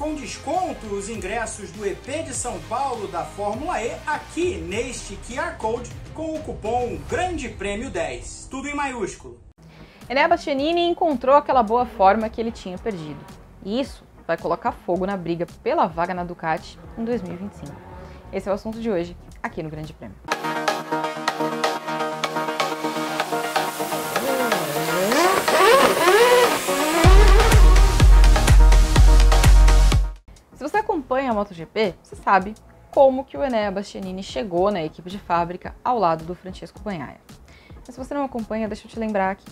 com desconto os ingressos do EP de São Paulo da Fórmula E aqui neste QR Code com o cupom Grande Prêmio 10, tudo em maiúsculo. Enea Bastianini encontrou aquela boa forma que ele tinha perdido. E isso vai colocar fogo na briga pela vaga na Ducati em 2025. Esse é o assunto de hoje, aqui no Grande Prêmio. Se você acompanha a MotoGP, você sabe como que o Enea Bastianini chegou na equipe de fábrica ao lado do Francesco Bagnaia. Mas se você não acompanha, deixa eu te lembrar aqui.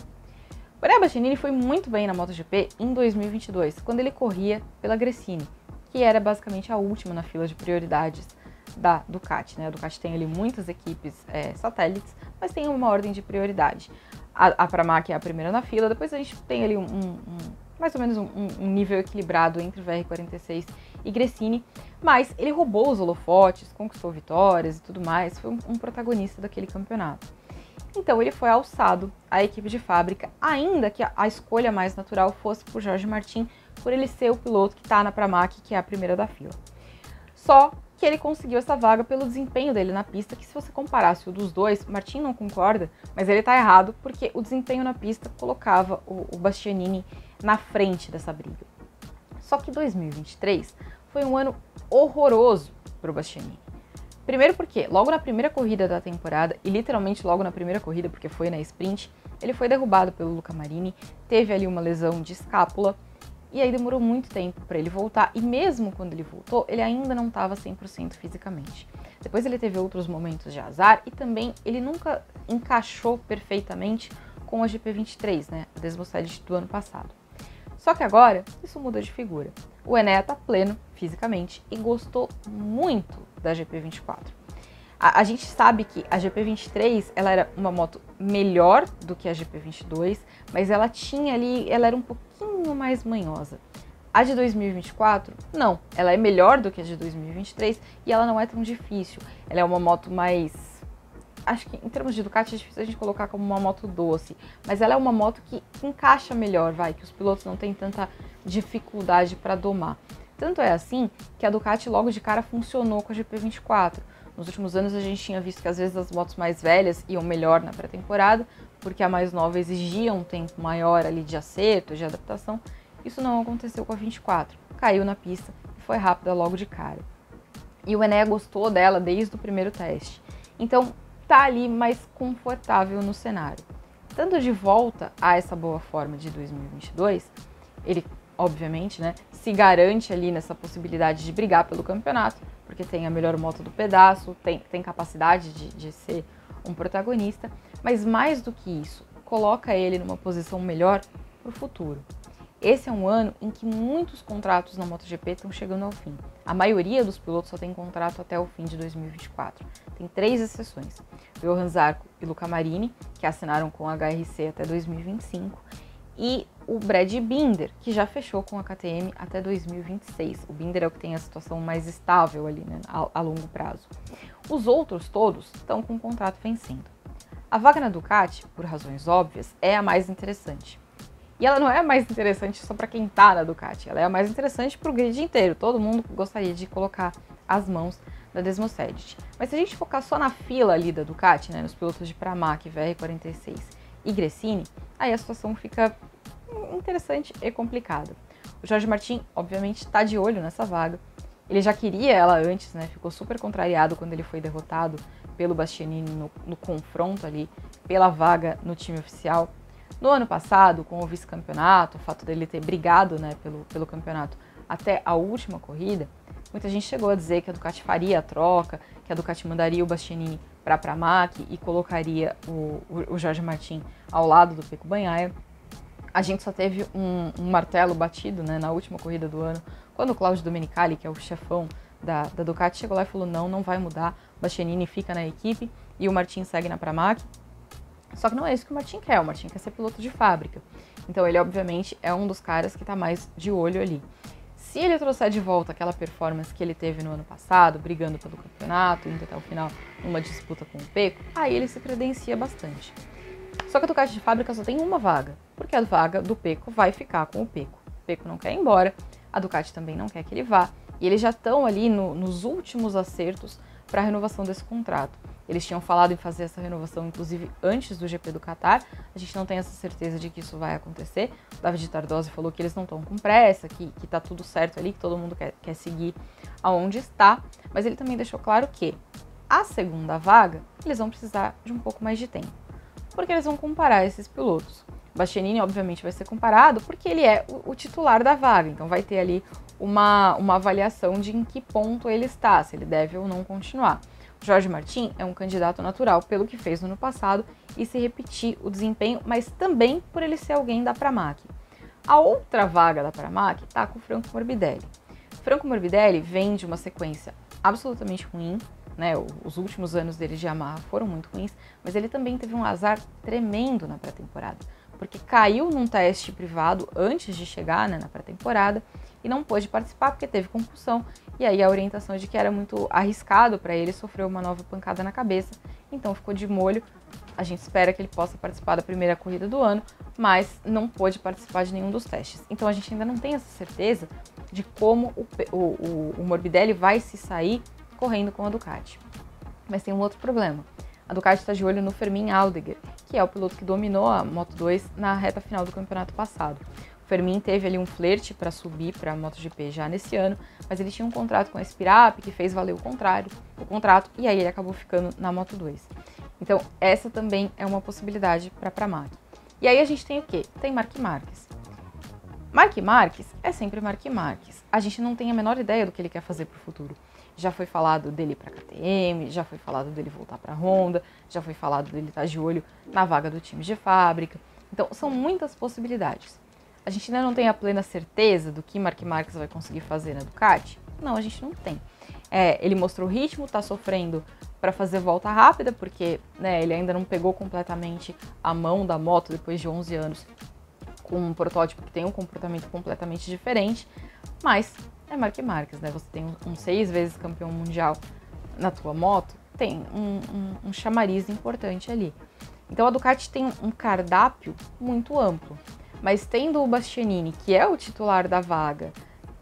O Enea Bastianini foi muito bem na MotoGP em 2022, quando ele corria pela Gresini, que era basicamente a última na fila de prioridades da Ducati, né? A Ducati tem ali muitas equipes satélites, mas tem uma ordem de prioridade. A Pramac é a primeira na fila, depois a gente tem ali mais ou menos um nível equilibrado entre VR46 e Gresini, mas ele roubou os holofotes, conquistou vitórias e tudo mais, foi um protagonista daquele campeonato. Então ele foi alçado à equipe de fábrica, ainda que a escolha mais natural fosse por Jorge Martin, por ele ser o piloto que está na Pramac, que é a primeira da fila. Só que ele conseguiu essa vaga pelo desempenho dele na pista, que se você comparasse o dos dois, Martin não concorda, mas ele está errado, porque o desempenho na pista colocava o Bastianini na frente dessa briga. Só que 2023 foi um ano horroroso para o Bastianini. Primeiro porque, logo na primeira corrida da temporada, e literalmente logo na primeira corrida, porque foi na sprint, ele foi derrubado pelo Luca Marini, teve ali uma lesão de escápula, e aí demorou muito tempo para ele voltar, e mesmo quando ele voltou, ele ainda não estava 100% fisicamente. Depois ele teve outros momentos de azar, e também ele nunca encaixou perfeitamente com a GP23, né, a Desmosed do ano passado. Só que agora, isso muda de figura. O Enea tá pleno, fisicamente, e gostou muito da GP24. A gente sabe que a GP23, ela era uma moto melhor do que a GP22, mas ela tinha ali, ela era um pouquinho mais manhosa. A de 2024, não. Ela é melhor do que a de 2023 e ela não é tão difícil. Ela é uma moto mais... Acho que em termos de Ducati é difícil a gente colocar como uma moto doce, mas ela é uma moto que encaixa melhor, que os pilotos não têm tanta dificuldade para domar. Tanto é assim que a Ducati logo de cara funcionou com a GP24. Nos últimos anos a gente tinha visto que às vezes as motos mais velhas iam melhor na pré-temporada, porque a mais nova exigia um tempo maior ali de acerto, de adaptação. Isso não aconteceu com a 24. Caiu na pista e foi rápida logo de cara. E o Enea gostou dela desde o primeiro teste. Então tá ali mais confortável no cenário. Estando de volta a essa boa forma de 2022, ele, obviamente, né, se garante ali nessa possibilidade de brigar pelo campeonato, porque tem a melhor moto do pedaço, tem capacidade de ser um protagonista, mas mais do que isso, coloca ele numa posição melhor para o futuro. Esse é um ano em que muitos contratos na MotoGP estão chegando ao fim. A maioria dos pilotos só tem contrato até o fim de 2024. Tem 3 exceções. Johan Zarco e Luca Marini, que assinaram com a HRC até 2025, e o Brad Binder, que já fechou com a KTM até 2026. O Binder é o que tem a situação mais estável ali, né, a longo prazo. Os outros todos estão com o contrato vencendo. A vaga na Ducati, por razões óbvias, é a mais interessante. E ela não é a mais interessante só para quem está na Ducati, ela é a mais interessante para o grid inteiro. Todo mundo gostaria de colocar as mãos na Desmosed. Mas se a gente focar só na fila ali da Ducati, né, nos pilotos de Pramac, VR46 e Gresini, aí a situação fica interessante e complicada. O Jorge Martin, obviamente, está de olho nessa vaga. Ele já queria ela antes, né? Ficou super contrariado quando ele foi derrotado pelo Bastianini no confronto ali pela vaga no time oficial. No ano passado, com o vice-campeonato, o fato dele ter brigado, né, pelo campeonato até a última corrida, muita gente chegou a dizer que a Ducati faria a troca, que a Ducati mandaria o Bastianini para a Pramac e colocaria o Jorge Martin ao lado do Pecco Bagnaia. A gente só teve um martelo batido, né, na última corrida do ano, quando o Claudio Domenicali, que é o chefão da Ducati, chegou lá e falou: não vai mudar, o Bastianini fica na equipe e o Martin segue na Pramac. Só que não é isso que o Martin quer quer ser piloto de fábrica. Então ele, obviamente, é um dos caras que está mais de olho ali. Se ele trouxer de volta aquela performance que ele teve no ano passado, brigando pelo campeonato, indo até o final numa disputa com o Pecco, aí ele se credencia bastante. Só que a Ducati de fábrica só tem uma vaga, porque a vaga do Pecco vai ficar com o Pecco. O Pecco não quer ir embora, a Ducati também não quer que ele vá, e eles já estão ali nos últimos acertos para a renovação desse contrato. Eles tinham falado em fazer essa renovação, inclusive, antes do GP do Qatar. A gente não tem essa certeza de que isso vai acontecer. O David Tardosi falou que eles não estão com pressa, que tá tudo certo ali, que todo mundo quer seguir aonde está. Mas ele também deixou claro que a segunda vaga, eles vão precisar de um pouco mais de tempo. Porque eles vão comparar esses pilotos. O Bastianini, obviamente, vai ser comparado porque ele é o titular da vaga. Então vai ter ali uma avaliação de em que ponto ele está, se ele deve ou não continuar. Jorge Martin é um candidato natural pelo que fez no ano passado e se repetir o desempenho, mas também por ele ser alguém da Pramac. A outra vaga da Pramac está com o Franco Morbidelli. Franco Morbidelli vem de uma sequência absolutamente ruim, né? Os últimos anos dele de Yamaha foram muito ruins, mas ele também teve um azar tremendo na pré-temporada, porque caiu num teste privado antes de chegar, né, na pré-temporada e não pôde participar porque teve concussão. E aí a orientação de que era muito arriscado para ele, sofreu uma nova pancada na cabeça, então ficou de molho. A gente espera que ele possa participar da primeira corrida do ano, mas não pôde participar de nenhum dos testes. Então a gente ainda não tem essa certeza de como o Morbidelli vai se sair correndo com a Ducati. Mas tem um outro problema. A Ducati está de olho no Fermin Aldeguer, que é o piloto que dominou a Moto2 na reta final do campeonato passado. O Fermin teve ali um flerte para subir para a MotoGP já nesse ano, mas ele tinha um contrato com a Spirap que fez valer o contrato, e aí ele acabou ficando na Moto2. Então essa também é uma possibilidade para a Pramac. E aí a gente tem o quê? Tem Marc Marques. Marc Marques é sempre Marc Marques. A gente não tem a menor ideia do que ele quer fazer para o futuro. Já foi falado dele para a KTM, já foi falado dele voltar para a Honda, já foi falado dele estar de olho na vaga do time de fábrica. Então são muitas possibilidades. A gente ainda não tem a plena certeza do que Marc Marques vai conseguir fazer na Ducati? Não, a gente não tem. Ele mostrou ritmo, está sofrendo para fazer volta rápida, porque, né, ele ainda não pegou completamente a mão da moto depois de 11 anos com um protótipo que tem um comportamento completamente diferente, mas é Marc Marques, né? Você tem um 6 vezes campeão mundial na tua moto, tem um chamariz importante ali. Então a Ducati tem um cardápio muito amplo. Mas tendo o Bastianini, que é o titular da vaga,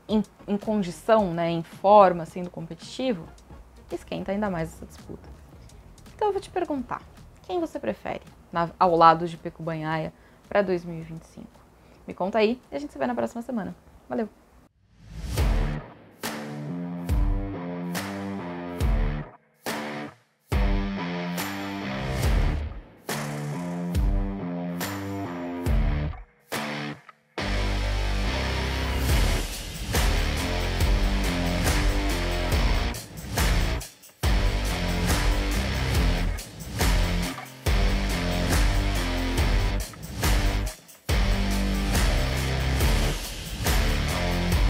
em condição, né, em forma, sendo competitivo, esquenta ainda mais essa disputa. Então eu vou te perguntar, quem você prefere ao lado de Pecco Bagnaia para 2025? Me conta aí e a gente se vê na próxima semana. Valeu!